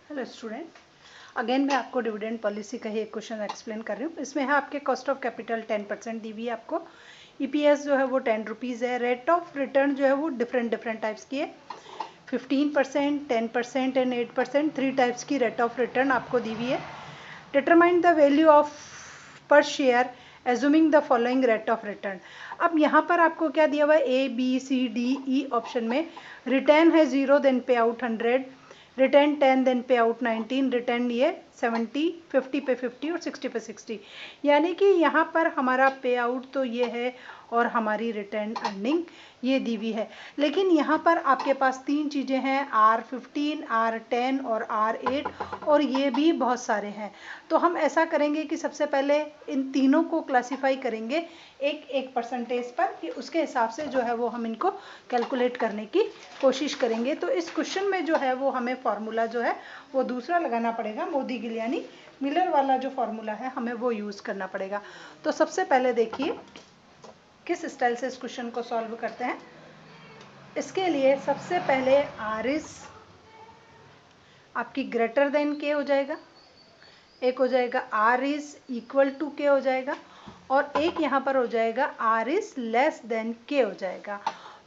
Hello student, again मैं आपको dividend policy का ही एक क्वेश्चन एक्सप्लेन कर रही हूँ। इसमें है आपके कॉस्ट ऑफ कैपिटल 10% दी हुई है आपको। ईपीएस जो है वो 10 रुपीज़ है। रेट ऑफ रिटर्न जो है वो डिफरेंट टाइप्स की है, 15%, 10% एंड 8%, 3 टाइप्स की रेट ऑफ रिटर्न आपको दी हुई है। Determine the value of per share assuming the following rate of return. अब यहाँ पर आपको क्या दिया हुआ है, A B C D E option में। रिटर्न है 0, then pay out 100, return 10, then pay out 19, return ये 70, 50 पे 50 और 60 पे 60। यानी कि यहाँ पर हमारा पे आउट तो ये है और हमारी रिटर्न अर्निंग ये दी हुई है। लेकिन यहाँ पर आपके पास तीन चीज़ें हैं, R15, R10 और R8, और ये भी बहुत सारे हैं। तो हम ऐसा करेंगे कि सबसे पहले इन तीनों को क्लासिफाई करेंगे एक एक परसेंटेज पर, कि उसके हिसाब से जो है वो हम इनको कैलकुलेट करने की कोशिश करेंगे। तो इस क्वेश्चन में जो है वो हमें फॉर्मूला जो है वो दूसरा लगाना पड़ेगा, मोदी गिलियानी मिलर वाला जो फॉर्मूला है हमें वो यूज़ करना पड़ेगा। तो सबसे पहले देखिए किस स्टाइल से इस क्वेश्चन को सॉल्व करते हैं। इसके लिए सबसे पहले आर इज आपकी ग्रेटर देन के हो जाएगा, एक हो जाएगा आर इज इक्वल टू के हो जाएगा, और एक यहाँ पर हो जाएगा आर इज लेस देन के हो जाएगा।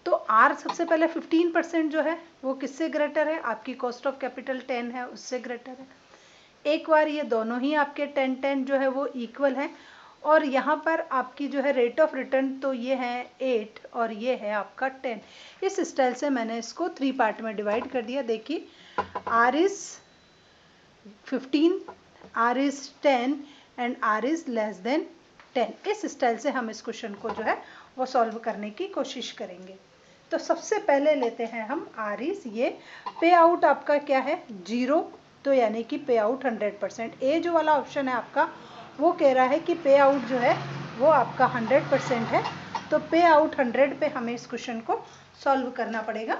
तो आर सबसे पहले 15% जो है वो किससे ग्रेटर है, आपकी कॉस्ट ऑफ कैपिटल 10 है उससे ग्रेटर है। एक बार ये दोनों ही आपके 10 जो है वो इक्वल है, और यहाँ पर आपकी जो है रेट ऑफ रिटर्न तो ये है 8 और ये है आपका 10। इस स्टाइल से मैंने इसको 3 पार्ट में डिवाइड कर दिया। देखिए R is 15, R is 10 and R is less than 10। इस स्टाइल से हम इस क्वेश्चन को जो है वो सॉल्व करने की कोशिश करेंगे। तो सबसे पहले लेते हैं हम आर इज, ये पे आउट आपका क्या है 0, तो यानी कि पे आउट 100%। ए जो वाला ऑप्शन है आपका वो कह रहा है कि पे आउट जो है वो आपका 100% है। तो पे आउट 100 पे हमें इस क्वेश्चन को सॉल्व करना पड़ेगा।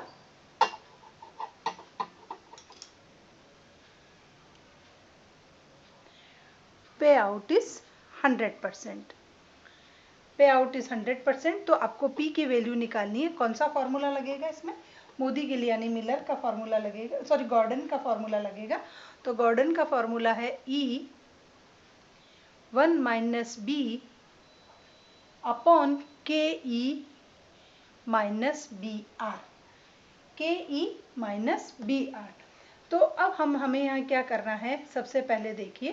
पे आउट इज 100%, पे आउट इज 100%। तो आपको पी की वैल्यू निकालनी है। कौन सा फॉर्मूला लगेगा इसमें, मोदी गिलियानी मिलर का फॉर्मूला लगेगा, सॉरी गॉर्डन का फॉर्मूला लगेगा। तो गॉर्डन का फॉर्मूला है E1 माइनस बी अपॉन के ई माइनस बी आर, के ई माइनस बी आर। तो अब हमें यहाँ क्या करना है, सबसे पहले देखिए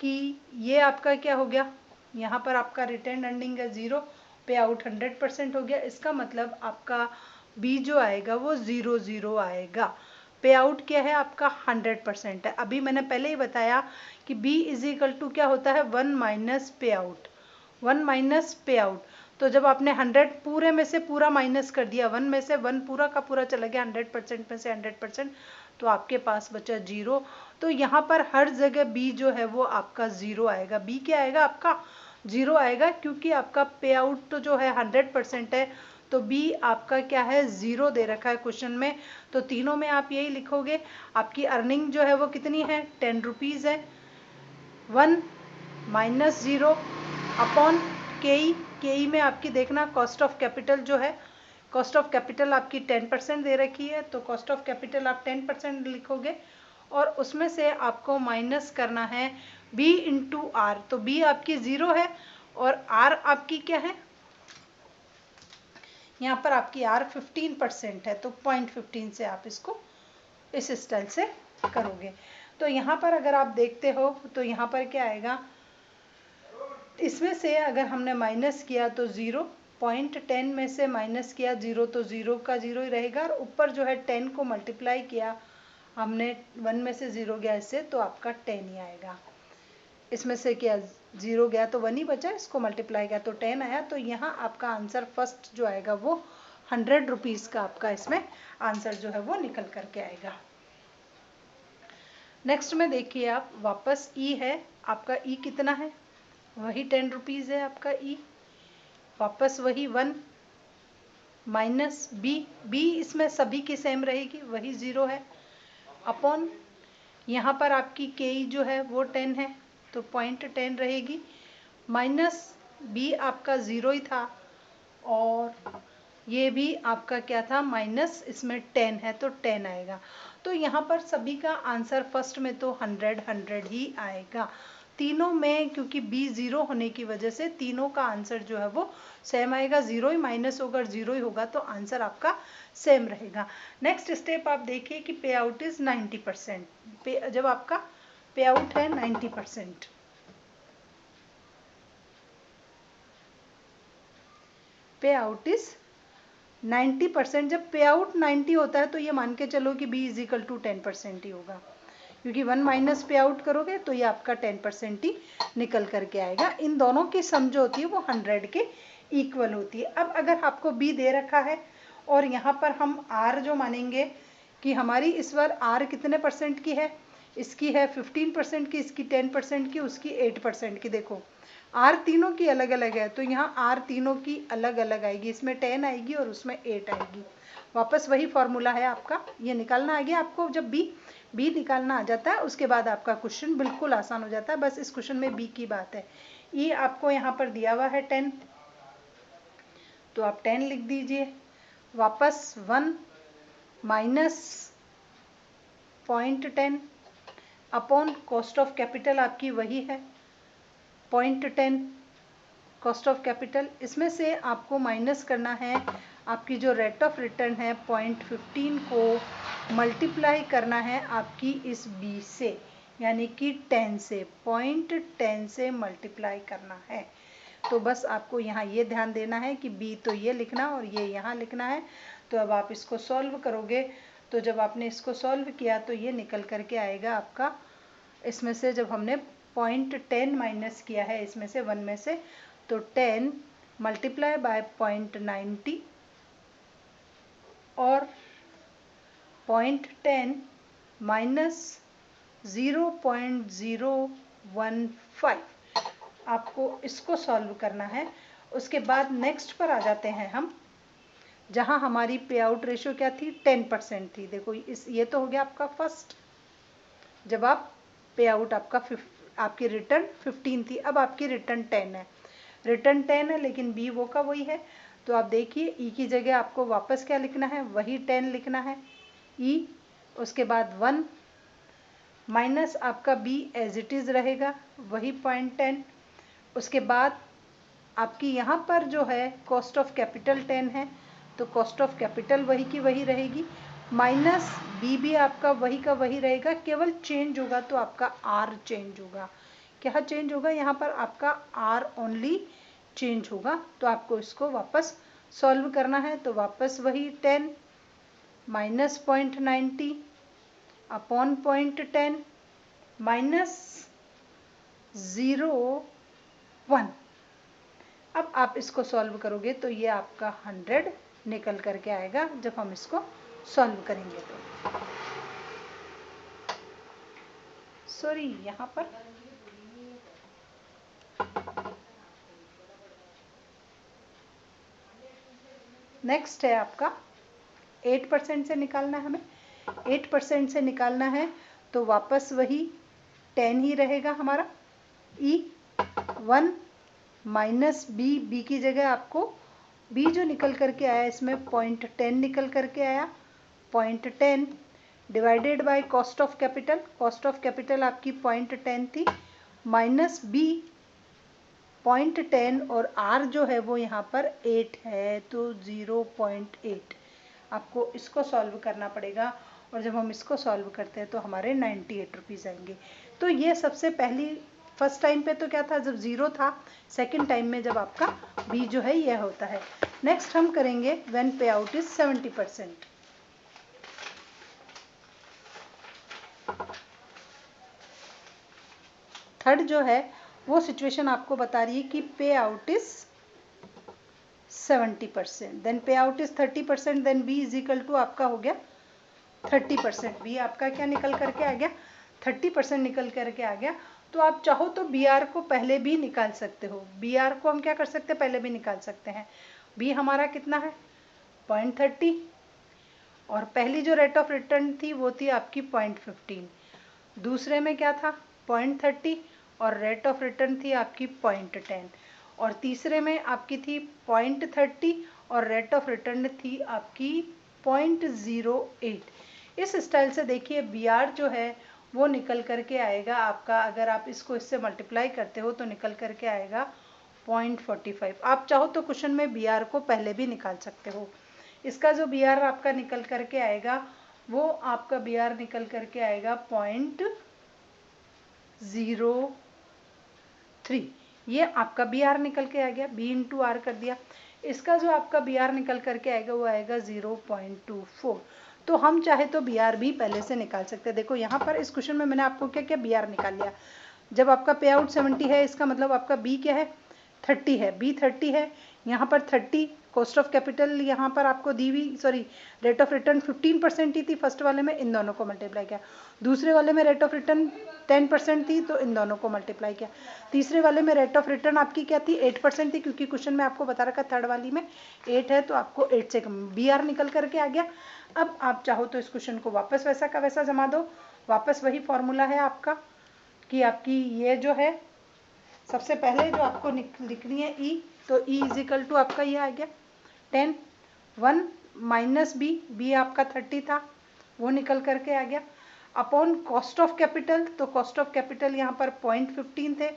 कि ये आपका क्या हो गया, यहाँ पर आपका रिटेन अर्निंग है 0, पे आउट 100% हो गया। इसका मतलब आपका बी जो आएगा वो 0 आएगा। पे आउट क्या है आपका 100% है। अभी मैंने पहले ही बताया कि बी इज इक्वल टू क्या होता है 1 माइनस पे आउट, 1 माइनस पे आउट। तो जब आपने 100 पूरे में से पूरा माइनस कर दिया, 1 में से 1 पूरा का पूरा चला गया, 100% में से 100%, तो आपके पास बचा 0। तो यहाँ पर हर जगह बी जो है वो आपका 0 आएगा। बी क्या आएगा आपका 0 आएगा, क्योंकि आपका पे आउट तो जो है 100% है। तो बी आपका क्या है 0 दे रखा है क्वेश्चन में। तो तीनों में आप यही लिखोगे। आपकी अर्निंग जो है वो कितनी है 10 रुपीज़ है। 1 माइनस 0 अपॉन के ई में आपकी देखना कॉस्ट ऑफ कैपिटल जो है, कॉस्ट ऑफ कैपिटल आपकी 10% दे रखी है। तो कॉस्ट ऑफ कैपिटल आप 10% लिखोगे, और उसमें से आपको माइनस करना है बी इंटू आर। तो बी आपकी 0 है और आर आपकी क्या है, यहाँ पर आपकी आर 15% है। तो 0.15 से आप इसको इस स्टाइल से करोगे। तो यहाँ पर अगर आप देखते हो तो यहाँ पर क्या आएगा, इसमें से अगर हमने माइनस किया तो 0, 0.10 में से माइनस किया 0 तो 0 का 0 ही रहेगा, और ऊपर जो है 10 को मल्टीप्लाई किया हमने, 1 में से 0 गया इससे, तो आपका 10 ही आएगा। इसमें से क्या 0 गया तो 1 ही बचा, इसको मल्टीप्लाई किया तो 10 आया। तो यहाँ आपका आंसर फर्स्ट जो आएगा वो 100 रुपीज़ का आपका इसमें आंसर जो है वो निकल करके आएगा। नेक्स्ट में देखिए आप वापस ई है आपका, ई कितना है वही 10 रुपीज़ है आपका ई, वापस वही 1 माइनस बी, बी इसमें सभी की सेम रहेगी वही 0 है, अपॉन यहाँ पर आपकी के ई जो है वो 10 है तो 0.10 रहेगी, माइनस बी आपका 0 ही था, और ये भी आपका क्या था माइनस, इसमें 10 है तो 10 आएगा। तो यहाँ पर सभी का आंसर फर्स्ट में तो 100 ही आएगा तीनों में, क्योंकि b 0 होने की वजह से तीनों का आंसर जो है वो सेम आएगा। 0 ही माइनस होगा, 0 ही होगा तो आंसर आपका सेम रहेगा। नेक्स्ट स्टेप आप देखिए कि पे आउट इज 90%। जब आपका पे आउट है 90%, पे आउट इज 90%। जब पे आउट 90 होता है तो ये मान के चलो कि b इज इक्वल टू 10% ही होगा, क्योंकि 1 माइनस पे आउट करोगे तो ये आपका 10% ही निकल करके आएगा। इन दोनों की सम जो होती है वो 100 के इक्वल होती है। अब अगर आपको b दे रखा है और यहाँ पर हम r जो मानेंगे कि हमारी इस बार r कितने परसेंट की है, इसकी है 15% की, इसकी 10% की, उसकी 8% की। देखो r तीनों की अलग अलग है तो यहाँ r तीनों की अलग अलग आएगी, इसमें 10 आएगी और उसमें 8 आएगी। वापस वही फॉर्मूला है आपका, ये निकालना आ गया आपको। जब b निकालना आ जाता है उसके बाद आपका क्वेश्चन बिल्कुल आसान हो जाता है। बस इस क्वेश्चन में b की बात है। ये आपको यहाँ पर दिया हुआ है 10, तो आप 10 लिख दीजिए। वापस 1 minus 0.10 upon cost of capital आपकी वही है 0.10 कॉस्ट ऑफ कैपिटल। इसमें से आपको माइनस करना है आपकी जो रेट ऑफ रिटर्न है 0.15 को मल्टीप्लाई करना है आपकी इस b से, यानी कि 10 से, 0.10 से मल्टीप्लाई करना है। तो बस आपको यहाँ ये ध्यान देना है कि b तो ये लिखना और ये यहाँ लिखना है। तो अब आप इसको सॉल्व करोगे तो जब आपने इसको सॉल्व किया तो ये निकल करके आएगा आपका, इसमें से जब हमने 0.10 माइनस किया है इसमें से 1 में से, तो 10 मल्टीप्लाई बाय 0.90 और 0.10 माइनस 0.015। आपको इसको सॉल्व करना है। उसके बाद नेक्स्ट पर आ जाते हैं हम, जहां हमारी पे आउट रेशियो क्या थी 10% थी। देखो ये तो हो गया आपका फर्स्ट, जब आप पे आउट आपकी रिटर्न 15 थी, अब आपकी रिटर्न 10 है। रिटर्न 10 है लेकिन बी वो का वही है, तो आप देखिए ई की जगह आपको वापस क्या लिखना है, वही 10 लिखना है ई। उसके बाद 1 माइनस आपका बी एज इट इज़ रहेगा वही 0.10। उसके बाद आपकी यहाँ पर जो है कॉस्ट ऑफ कैपिटल 10 है तो कॉस्ट ऑफ कैपिटल वही की वही रहेगी, माइनस बी भी आपका वही का वही रहेगा। केवल चेंज होगा तो आपका आर चेंज होगा। क्या चेंज होगा, यहाँ पर आपका आर ओनली चेंज होगा। तो आपको इसको वापस सॉल्व करना है। तो वापस वही 10 माइनस 0.90 अपॉन 0.10 माइनस 0.1। अब आप इसको सॉल्व करोगे तो ये आपका 100 निकल करके आएगा जब हम इसको सॉल्व करेंगे। तो सॉरी यहाँ पर नेक्स्ट है आपका 8% से निकालना है हमें। 8% से निकालना है तो वापस वही 10 ही रहेगा हमारा ई। 1 माइनस बी की जगह आपको बी जो निकल करके आया इसमें 0.10 निकल करके आया, 0.10 divided by cost of capital. Cost of capital आपकी 0.10 थी, माइनस बी 0.10 और आर जो है वो यहाँ पर 8 है तो 0.8। आपको इसको सॉल्व करना पड़ेगा और जब हम इसको सॉल्व करते हैं तो हमारे 98 रुपीज़ आएंगे। तो ये सबसे पहली फर्स्ट टाइम पे तो क्या था जब 0 था, सेकंड टाइम में जब आपका बी जो है यह होता है। नेक्स्ट हम करेंगे व्हेन पे आउट इज 70%। थर्ड जो है वो सिचुएशन आपको बता रही है कि pay out is 70%, then pay out is 30%, then b is equal to आपका हो गया 30%। बी आपका क्या निकल करके आ गया, 30% निकल करके आ गया। तो आप चाहो तो बी आर को पहले भी निकाल सकते हो। बी आर को हम क्या कर सकते हैं, पहले भी निकाल सकते हैं। बी हमारा कितना है 0.30 और पहली जो रेट ऑफ रिटर्न थी वो थी आपकी 0.15। दूसरे में क्या था 0.30 और रेट ऑफ रिटर्न थी आपकी 0.10 और तीसरे में आपकी थी 0.30 और रेट ऑफ रिटर्न थी आपकी 0.08। इस स्टाइल से देखिए बी आर जो है वो निकल करके आएगा आपका, अगर आप इसको इससे मल्टीप्लाई करते हो तो निकल करके आएगा 0.45। आप चाहो तो क्वेश्चन में बी आर को पहले भी निकाल सकते हो। इसका जो बी आर आपका निकल करके आएगा वो आपका बी आर निकल करके आएगा 0.03। ये आपका बी आर निकल के आ गया, बी इंटू आर कर दिया। इसका जो आपका बी आर निकल करके आएगा वो आएगा 0.24। तो हम चाहे तो बी आर भी पहले से निकाल सकते हैं। देखो यहाँ पर इस क्वेश्चन में मैंने आपको क्या क्या बी आर निकाल लिया। जब आपका पे आउट 70 है इसका मतलब आपका बी क्या है 30 है, बी 30 है। यहाँ पर 30 कॉस्ट ऑफ कैपिटल यहाँ पर आपको दी हुई, सॉरी रेट ऑफ रिटर्न 15% ही थी फर्स्ट वाले में, इन दोनों को मल्टीप्लाई किया। दूसरे वाले में रेट ऑफ रिटर्न 10% थी तो इन दोनों को मल्टीप्लाई किया। तीसरे वाले में रेट ऑफ रिटर्न आपकी क्या थी 8% थी, क्योंकि क्वेश्चन में आपको बता रखा थर्ड वाली में 8 है तो आपको 8 से कम बी आर निकल करके आ गया। अब आप चाहो तो इस क्वेश्चन को वापस वैसा का वैसा जमा दो, वापस वही फॉर्मूला है आपका कि आपकी ये जो है सबसे पहले जो आपको लिखनी है ई, तो ई इज इक्वल टू आपका ये आ गया 10, 1 माइनस बी, बी आपका 30 था वो निकल करके आ गया, अपॉन कॉस्ट ऑफ कैपिटल। तो कॉस्ट ऑफ कैपिटल यहाँ पर 0.15 थे,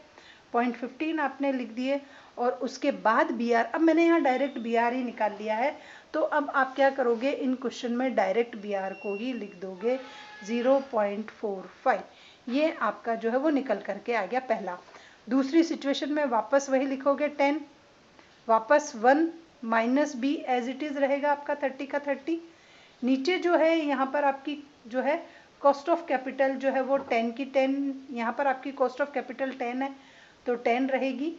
0.15 आपने लिख दिए और उसके बाद बी आर। अब मैंने यहाँ डायरेक्ट बी आर ही निकाल लिया है, तो अब आप क्या करोगे इन क्वेश्चन में डायरेक्ट बी आर को ही लिख दोगे 0.45। ये आपका जो है वो निकल करके आ गया पहला। दूसरी सिचुएशन में वापस वही लिखोगे 10, वापस 1 minus b as it is रहेगा आपका 30 का 30। नीचे जो है यहाँ पर आपकी जो है कॉस्ट ऑफ कैपिटल जो है वो 10 की 10, यहाँ पर आपकी कॉस्ट ऑफ कैपिटल 10 है तो 10 रहेगी।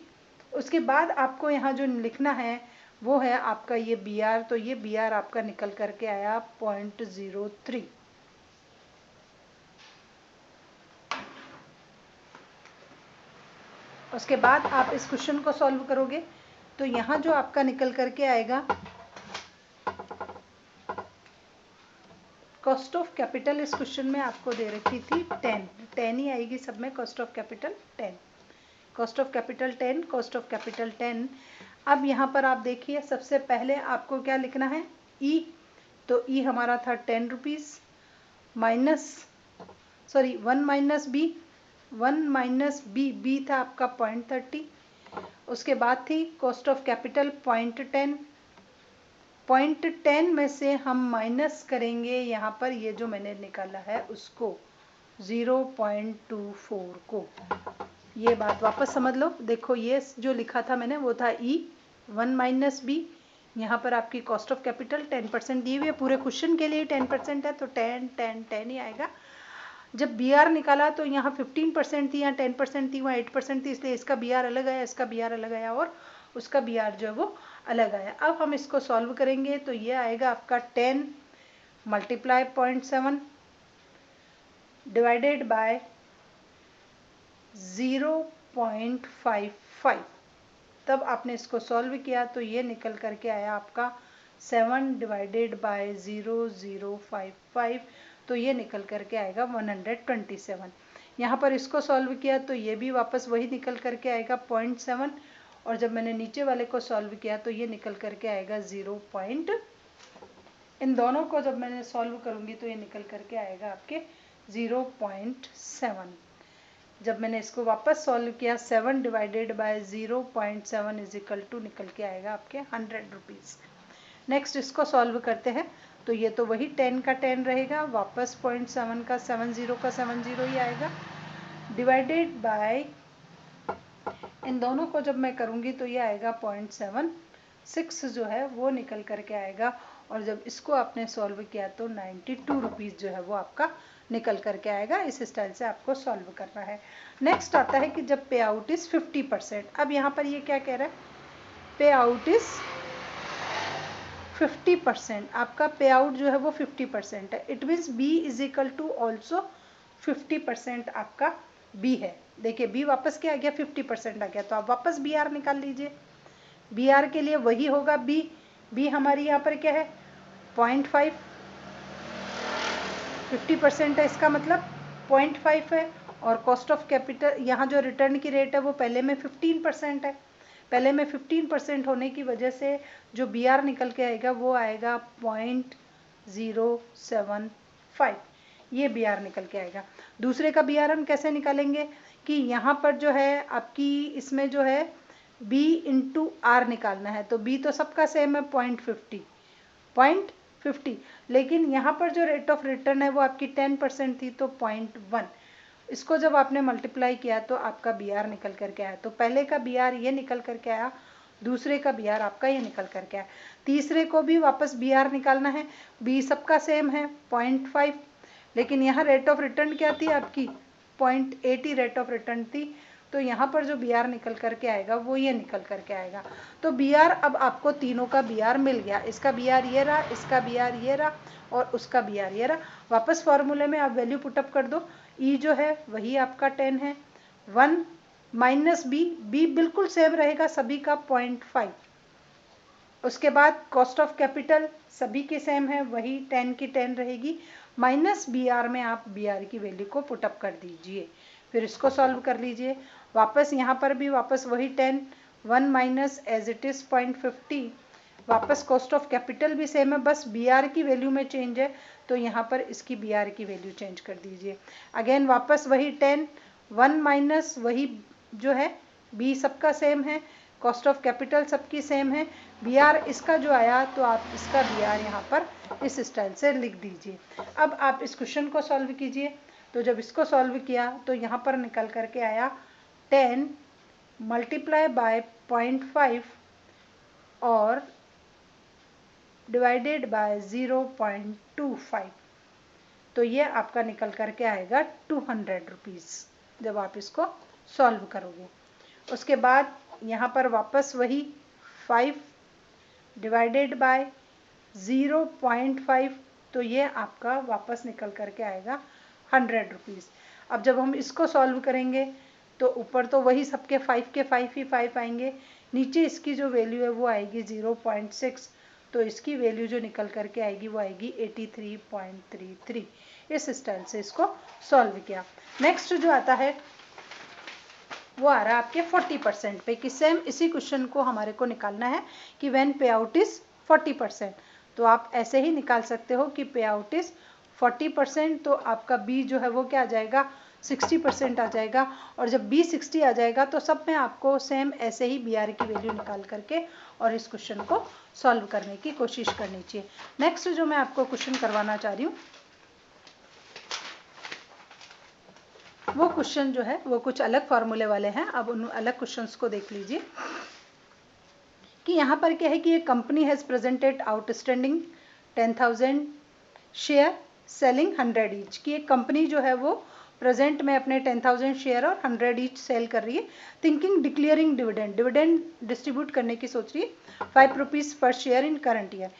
उसके बाद आपको यहाँ जो लिखना है वो है आपका ये बी आर, तो ये बी आर आपका निकल करके आया 0.03। उसके बाद आप इस क्वेश्चन को सॉल्व करोगे तो यहाँ जो आपका निकल करके आएगा कॉस्ट ऑफ कैपिटल इस क्वेश्चन में आपको दे रखी थी 10 ही आएगी सब में, cost of capital 10, cost of capital 10, cost of capital 10। अब यहाँ पर आप देखिए सबसे पहले आपको क्या लिखना है ई, तो ई हमारा था 10 rupees minus, sorry 1 minus b, 1 minus b, b था आपका 0.30। उसके बाद थी कॉस्ट ऑफ कैपिटल 0.10, 0.10 में से हम माइनस करेंगे यहाँ पर ये जो मैंने निकाला है उसको 0.24 को। ये बात वापस समझ लो, देखो ये जो लिखा था मैंने वो था ई 1 माइनस बी, यहाँ पर आपकी कॉस्ट ऑफ कैपिटल 10% दी हुई है, पूरे क्वेश्चन के लिए 10% है तो 10 10 10 ही आएगा। जब बी आर निकाला तो यहाँ 15% थी, यहाँ 10% थी, वहाँ 8% थी, इसलिए इसका बी आर अलग आया, इसका बी आर अलग आया और उसका बी आर जो है वो अलग आया। अब हम इसको सॉल्व करेंगे तो ये आएगा आपका 10 मल्टीप्लाई 0.7 डिवाइडेड बाय 0.55। तब आपने इसको सॉल्व किया तो ये निकल करके आया आपका 7 डिवाइडेड बाय 0.055, तो ये निकल करके आएगा 127। यहाँ पर इसको सॉल्व किया तो ये भी वापस वही निकल करके आएगा 0.7, और जब मैंने नीचे वाले को सॉल्व किया तो ये निकल करके आएगा 0. इन दोनों को जब मैंने सॉल्व करूँगी तो ये निकल करके आएगा आपके 0.7। जब मैंने इसको वापस सॉल्व किया 7 divided by 0.7 is equal to निकल के आएगा आपके 100 रुपीज़। नेक्स्ट इसको सॉल्व करते हैं तो ये तो वही 10 का 10 रहेगा, वापस 0.7 का 70 का 70 ही आएगा, डिवाइडेड बाय इन दोनों को जब मैं करूँगी तो ये आएगा 0.76 जो है वो निकल करके आएगा, और जब इसको आपने सॉल्व किया तो 92 रुपीज़ जो है वो आपका निकल करके आएगा। इस स्टाइल से आपको सॉल्व करना है। नेक्स्ट आता है कि जब पे आउट इज़ 50%। अब यहाँ पर ये क्या कह रहा है, पे आउट इज़ 50%, आपका पे आउट जो है वो 50% है, it means b is equal to also 50% आपका बी है। देखिए बी वापस क्या आ गया 50% आ गया, तो आप वापस बी आर निकाल लीजिए। बी आर के लिए वही होगा बी, बी हमारी यहाँ पर क्या है 0.5, 50% है इसका मतलब 0.5 है, और कॉस्ट ऑफ कैपिटल यहाँ जो रिटर्न की रेट है वो पहले में 15% है, पहले में 15% होने की वजह से जो बी आर निकल के आएगा वो आएगा 0.075, ये बी आर निकल के आएगा। दूसरे का बी आर हम कैसे निकालेंगे कि यहाँ पर जो है आपकी इसमें जो है b इंटू आर निकालना है, तो b तो सबका सेम है 0.50, लेकिन यहाँ पर जो रेट ऑफ रिटर्न है वो आपकी 10% थी तो 0.1, इसको जब आपने मल्टीप्लाई किया तो आपका बी आर निकल करके आया। तो पहले का बी आर ये निकल करके आया, दूसरे का बी आर आपका ये निकल करके आया। तीसरे को भी वापस बी आर निकालना है, b सबका सेम है 0.5, लेकिन यहाँ रेट ऑफ रिटर्न क्या थी आपकी 0.80 रेट ऑफ रिटर्न थी, तो यहाँ पर जो बी आर निकल करके आएगा वो ये निकल करके आएगा। तो बी आर अब आपको तीनों का बी आर मिल गया, इसका बी आर ये रहा, इसका बी आर ये रहा और उसका बी आर ये रहा। वापस फॉर्मूले में आप वैल्यू पुटअप कर दो, ई जो है वही आपका 10 है, 1 माइनस बी, बी बिल्कुल सेम रहेगा सभी का 0.5। उसके बाद कॉस्ट ऑफ कैपिटल सभी के सेम है, वही 10 की 10 रहेगी, माइनस बी आर में आप बी आर की वैल्यू को पुटअप कर दीजिए, फिर इसको सॉल्व कर लीजिए। वापस यहाँ पर भी वापस वही 10, 1 माइनस एज इट इज़ 0.50, वापस कॉस्ट ऑफ कैपिटल भी सेम है, बस बी आर की वैल्यू में चेंज है, तो यहाँ पर इसकी बी आर की वैल्यू चेंज कर दीजिए। अगेन वापस वही 10, 1 माइनस वही जो है बी सबका सेम है, कॉस्ट ऑफ कैपिटल सबकी सेम है, बी आर इसका जो आया तो आप इसका बी आर यहाँ पर इस स्टाइल से लिख दीजिए। अब आप इस क्वेश्चन को सॉल्व कीजिए, तो जब इसको सॉल्व किया तो यहाँ पर निकल करके आया 10 मल्टीप्लाई बाय 0.5 और डिवाइडेड बाय 0.25, तो ये आपका निकल करके आएगा 200 रुपीज़ जब आप इसको सॉल्व करोगे। उसके बाद यहाँ पर वापस वही 5 डिवाइडेड बाय 0.5, तो ये आपका वापस निकल करके आएगा 100 रुपीज़। अब जब हम इसको सॉल्व करेंगे तो ऊपर तो वही सबके 5 के 5 ही 5 आएंगे, नीचे इसकी जो वैल्यू है वो आएगी 0.6, तो इसकी वैल्यू जो निकल करके आएगी वो आएगी 83.33। इस स्टाइल से इसको सॉल्व किया। नेक्स्ट जो आता है वो आ रहा है आपके 40% पे, कि सेम इसी क्वेश्चन को हमारे को निकालना है कि व्हेन पे आउट इज 40%, तो आप ऐसे ही निकाल सकते हो कि पे आउट इज 40%, तो आपका बी जो है वो क्या आ जाएगा 60% आ जाएगा, और जब बी 60 आ जाएगा तो सब में आपको सेम ऐसे ही बी आर की वैल्यू निकाल करके और इस क्वेश्चन को सॉल्व करने की कोशिश करनी चाहिए। नेक्स्ट जो मैं आपको क्वेश्चन करवाना चाह रही हूँ वो क्वेश्चन जो है वो कुछ अलग फॉर्मूले वाले हैं। अब उन अलग क्वेश्चंस को देख लीजिए कि यहाँ पर क्या है कि एक company has presented outstanding 10,000 share selling 100 each, की एक कंपनी जो है वो प्रेजेंट में अपने 10,000 शेयर और 100 ईच सेल कर रही है, thinking declaring dividend, dividend distribute करने की सोच रही है 5 रुपीज़ पर शेयर इन करंट ईयर,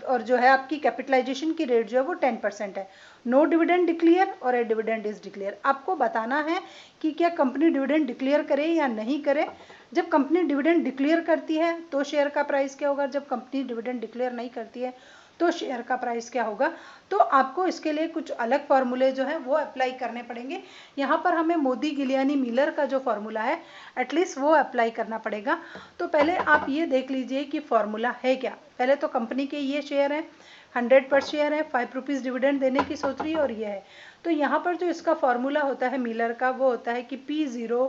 और जो है आपकी कैपिटलाइजेशन की रेट जो है वो 10% है, नो डिविडेंड डिक्लेयर और ए डिविडेंड इज डिक्लेयर। आपको बताना है कि क्या कंपनी डिविडेंड डिक्लेयर करे या नहीं करे। जब कंपनी डिविडेंड डिक्लेयर करती है तो शेयर का प्राइस क्या होगा, जब कंपनी डिविडेंड डिक्लेयर नहीं करती है तो शेयर का प्राइस क्या होगा। तो आपको इसके लिए कुछ अलग फार्मूले जो है वो अप्लाई करने पड़ेंगे। यहाँ पर हमें मोदी गिलियानी मिलर का जो फार्मूला है एटलीस्ट वो अप्लाई करना पड़ेगा। तो पहले आप ये देख लीजिए कि फार्मूला है क्या। पहले तो कंपनी के ये शेयर हैं 100 पर शेयर है, 5 रुपीज़ डिविडेंड देने की सोच रही है और ये है। तो यहाँ पर जो इसका फार्मूला होता है मिलर का वो होता है कि P0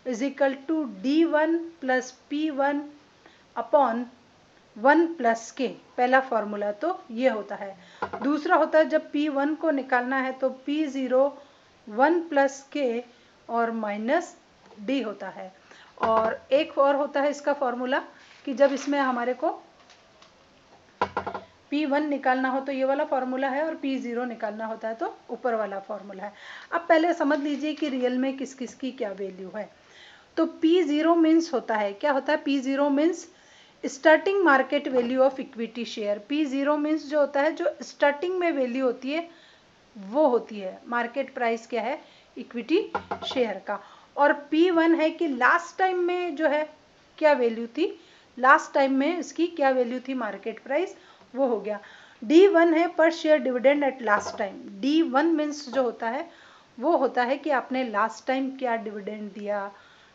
is equal to D1 plus P1 upon 1 plus K, पहला फार्मूला तो ये होता है। दूसरा होता है जब P1 को निकालना है तो P0 1 प्लस के और माइनस D होता है। और एक और होता है इसका फार्मूला कि जब इसमें हमारे को P1 निकालना हो तो ये वाला फार्मूला है और P0 निकालना होता है तो ऊपर वाला फार्मूला है। अब पहले समझ लीजिए कि रियल में किस किस की क्या वैल्यू है। तो P0 मीन्स होता है, क्या होता है P0 means starting market value of equity share. P0 means जो होता है जो स्टार्टिंग में वैल्यू होती है वो होती है मार्केट प्राइस क्या है इक्विटी शेयर का। और P1 है कि लास्ट टाइम में जो है क्या वैल्यू थी, लास्ट टाइम में इसकी क्या वैल्यू थी मार्केट प्राइस, वो हो गया। D1 है पर share dividend at last time. D1 means जो होता है वो होता है कि आपने लास्ट टाइम क्या डिविडेंड दिया।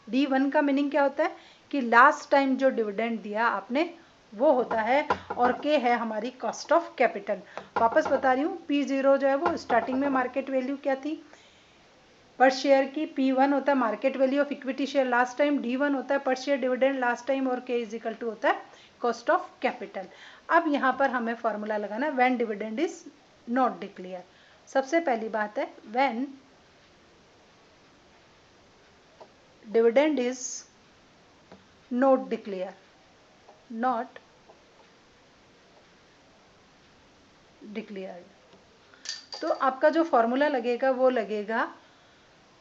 D1 का मीनिंग क्या होता है कि लास्ट टाइम जो डिविडेंड दिया आपने वो होता है, और के है हमारी कॉस्ट ऑफ कैपिटल। वापस बता रही हूँ, P0 जो है वो स्टार्टिंग में मार्केट वैल्यू क्या थी पर शेयर की, P1 होता है market value of equity share last time, D1 होता है पर शेयर डिविडेंड लास्ट टाइम, और K इज इक्वल टू होता है कॉस्ट ऑफ कैपिटल। अब यहाँ पर हमें फॉर्मूला लगाना है when dividend is not declare. सबसे पहली बात है when dividend is not declare, not declared, तो आपका जो फॉर्मूला लगेगा वो लगेगा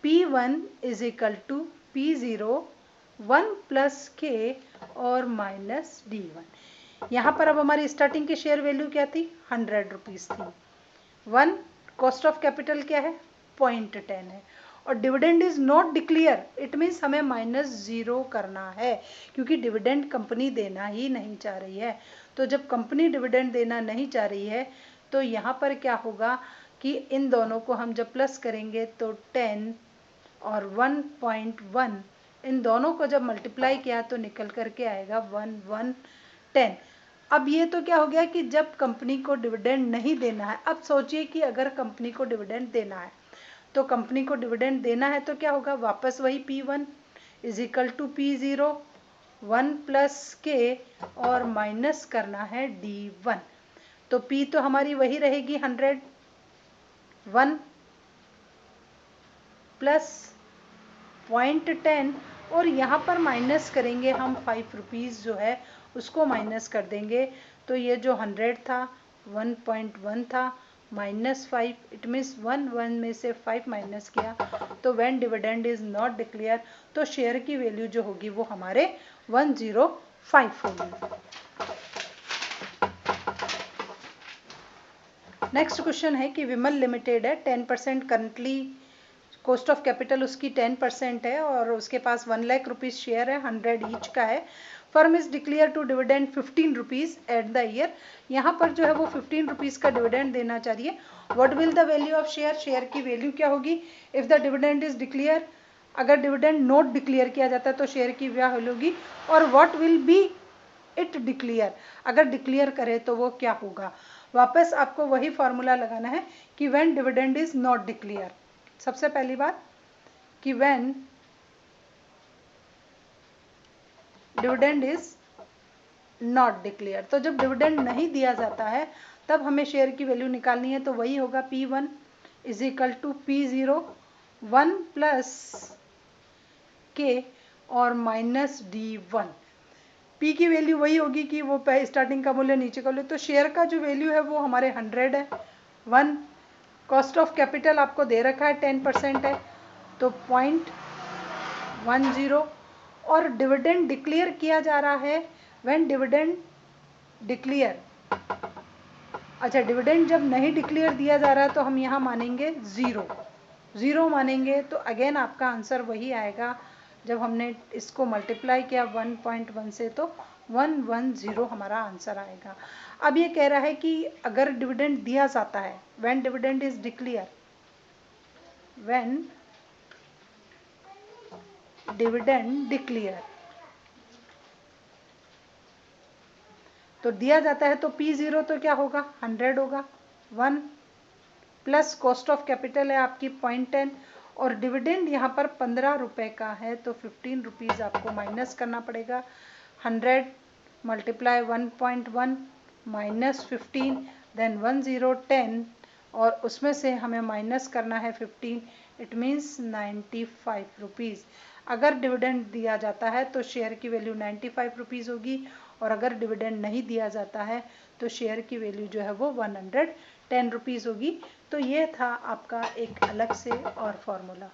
P1 is equal to P0 1 plus K और माइनस D1। यहाँ पर अब हमारी स्टार्टिंग की शेयर वैल्यू क्या थी, 100 रुपीज़ थी। 1 कॉस्ट ऑफ कैपिटल क्या है, 0.10 है, और dividend is not declare, it means हमें -0 करना है, क्योंकि डिविडेंड कंपनी देना ही नहीं चाह रही है। तो जब कंपनी डिविडेंड देना नहीं चाह रही है तो यहाँ पर क्या होगा कि इन दोनों को हम जब प्लस करेंगे तो 10 और 1.1, इन दोनों को जब मल्टीप्लाई किया तो निकल करके आएगा 1110। अब ये तो क्या हो गया कि जब कंपनी को डिविडेंड नहीं देना है। अब सोचिए कि अगर कंपनी को डिविडेंड देना है, तो कंपनी को डिविडेंड देना है तो क्या होगा, वापस वही P1 is equal to P0 1 plus K और माइनस करना है D1। तो P तो हमारी वही रहेगी 100, 1 प्लस 0.10, और यहाँ पर माइनस करेंगे हम 5 रुपीज़ जो है उसको माइनस कर देंगे। तो ये जो 100 था 1.1 था -5, इट मीन्स 1 में से 5 माइनस किया तो when dividend is not declare, तो शेयर की वैल्यू जो होगी वो हमारे 105 होगी। नेक्स्ट क्वेश्चन है कि विमल लिमिटेड है, 10% करंटली कॉस्ट ऑफ कैपिटल उसकी 10% है और उसके पास 1 लाख रुपीज़ शेयर है, 100 ईच का है। Firm is declare to dividend 15 rupees at the year. यहाँ पर जो है वो 15 रुपीज़ का डिविडेंड देना चाह रही है। What will the value of share, share की वैल्यू क्या होगी if the dividend is declare, अगर डिविडेंड नोट डिक्लेयर किया जाता है तो शेयर की वैल्यू होगी, और what will be it declare, अगर डिक्लेयर करे तो वो क्या होगा। वापस आपको वही फॉर्मूला लगाना है कि when dividend is not declare. सबसे पहली बात कि when dividend is not declare, तो जब डिविडेंड नहीं दिया जाता है तब हमें शेयर की वैल्यू निकालनी है, तो वही होगा P1 is equal to P0 1 plus K और माइनस D1। P की वैल्यू वही होगी कि वो स्टार्टिंग का मूल्य नीचे कर लो, तो शेयर का जो वैल्यू है वो हमारे 100 है। 1 कॉस्ट ऑफ कैपिटल आपको दे रखा है 10% है तो 0.10, और डिविडेंड डिक्लेयर किया जा रहा है व्हेन डिविडेंड डिक्लेयर। अच्छा, डिविडेंड जब नहीं डिक्लेयर दिया जा रहा है तो हम यहाँ मानेंगे 0 मानेंगे, तो अगेन आपका आंसर वही आएगा। जब हमने इसको मल्टीप्लाई किया 1.1 से तो 110 हमारा आंसर आएगा। अब ये कह रहा है कि अगर डिविडेंड दिया जाता है, when dividend is declare, when dividend declare, तो दिया जाता है तो P0 तो क्या होगा 100 होगा, 1 प्लस कॉस्ट ऑफ कैपिटल है आपकी 0.10, और डिविडेंड यहाँ पर 15 रुपए का है तो 15 रुपीज़ आपको माइनस करना पड़ेगा। 100 मल्टीप्लाई 1.1 माइनस 15 देन 1010, और उसमें से हमें माइनस करना है 15, इट मीन्स 95 रुपीज़। अगर डिविडेंड दिया जाता है तो शेयर की वैल्यू 95 रुपीज़ होगी, और अगर डिविडेंड नहीं दिया जाता है तो शेयर की वैल्यू जो है वो 110 रुपीज़ होगी। तो ये था आपका एक अलग से और फॉर्मूला।